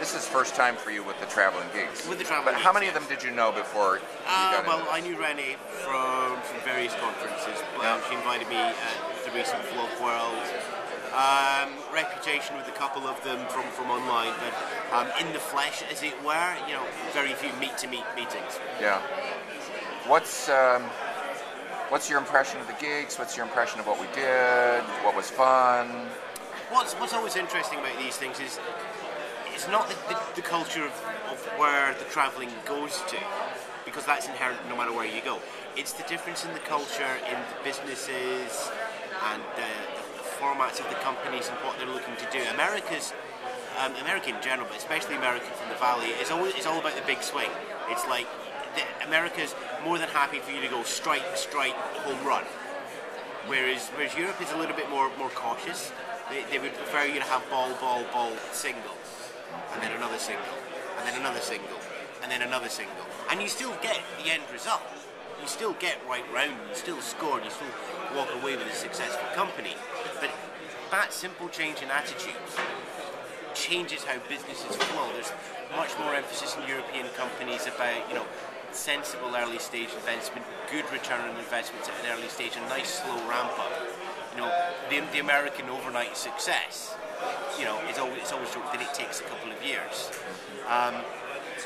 This is first time for you with the Traveling Geeks. With the Traveling But Geeks. how many of them did you know before you got Well, into I knew Renee from various conferences. She invited me at the recent Vlog World. Reputation with a couple of them from online, but in the flesh, as it were, very few meet-to-meet meetings. Yeah. What's your impression of the Geeks? What's your impression of what we did? What was fun? What's always interesting about these things is it's not the culture of where the travelling goes to, because that's inherent no matter where you go. It's the difference in the culture, in the businesses, and the formats of the companies and what they're looking to do. America in general, but especially America from the Valley, it's all about the big swing. It's like America's more than happy for you to go strike, home run. Whereas Europe is a little bit more cautious. They would prefer you to have ball, single, and then another single, and then another single, and then another single. And you still get the end result. You still get right round, you still score, and you still walk away with a successful company. But that simple change in attitudes changes how businesses flow. There's much more emphasis in European companies about, sensible early stage investment, good return on investments at an early stage, a nice slow ramp up. The American overnight success, it's always joked that it takes a couple of years.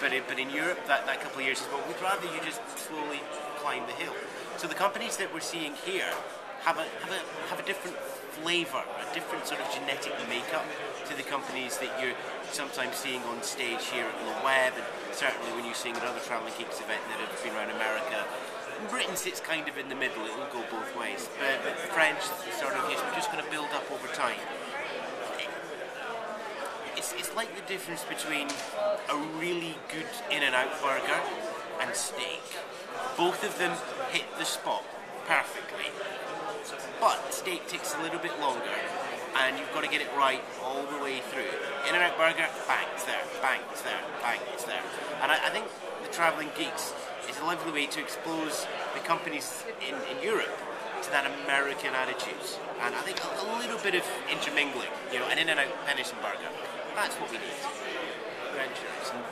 But in Europe, that couple of years is, we'd rather you just slowly climb the hill. So the companies that we're seeing here have a different flavour, a different sort of genetic makeup to the companies that you're sometimes seeing on stage here at the web, and certainly when you're seeing another Traveling Geeks event that have been around America. Britain sits kind of in the middle, it will go both ways. But the French sort of, yes, we're just going to build up over time. It's like the difference between a really good In-N-Out burger and steak. Both of them hit the spot perfectly. But steak takes a little bit longer, and you've got to get it right all the way through. In-N-Out burger, bang, it's there, bang, it's there, bang, it's there. And I think the Traveling Geeks is a lovely way to expose the companies in Europe to that American attitude. And I think a little bit of intermingling, an In-N-Out venison burger. That's what we need. Adventures. And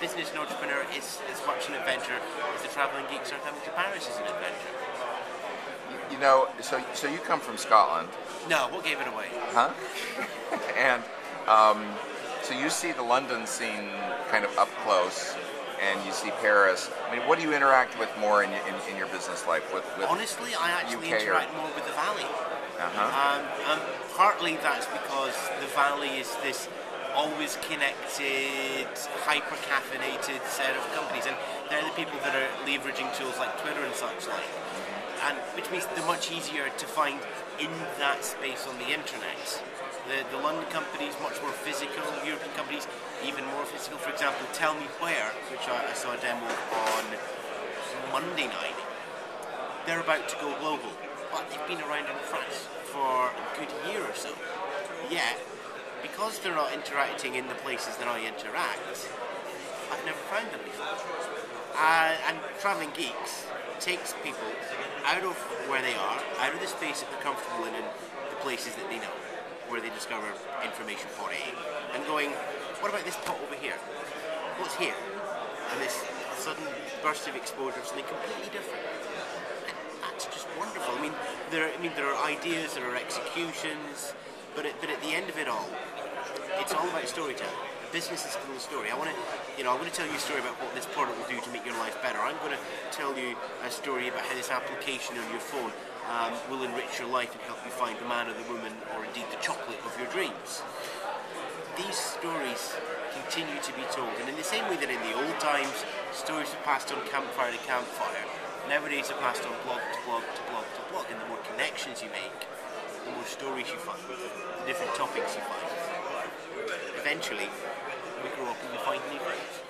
business and entrepreneur is as much an adventure as the Traveling Geeks are coming to Paris is an adventure. So you come from Scotland. No, what gave it away? Huh? And so you see the London scene kind of up close, and you see Paris. I mean, what do you interact with more in your business life? With Honestly, I actually interact more with the Valley. Partly that's because the Valley is this always connected, hyper-caffeinated set of companies, and they're the people that are leveraging tools like Twitter and such like, and which means they're much easier to find in that space on the internet. The London companies, much more physical. European companies, even more physical. For example, Tell Me Where, which I saw a demo on Monday night. They're about to go global, but they've been around in France for a good year or so. Yet, because they're not interacting in the places that I interact, I've never found them before. And Traveling Geeks takes people out of where they are, out of the space that they're comfortable in the places that they know, where they discover information for it, and going, what about this pot over here? What's here? And this sudden burst of exposure of something completely different. And that's just wonderful. I mean, there are ideas, there are executions, but at the end of it all, it's all about storytelling. Business is still a story. I want to tell you a story about what this product will do to make your life better. I'm going to tell you a story about how this application on your phone will enrich your life and help you find the man or the woman, or indeed the chocolate of your dreams. These stories continue to be told, and in the same way that in the old times stories were passed on campfire to campfire, nowadays they're passed on blog to blog to blog to blog, and the more connections you make, the more stories you find, the different topics you find. Eventually, we grow up and we find new things.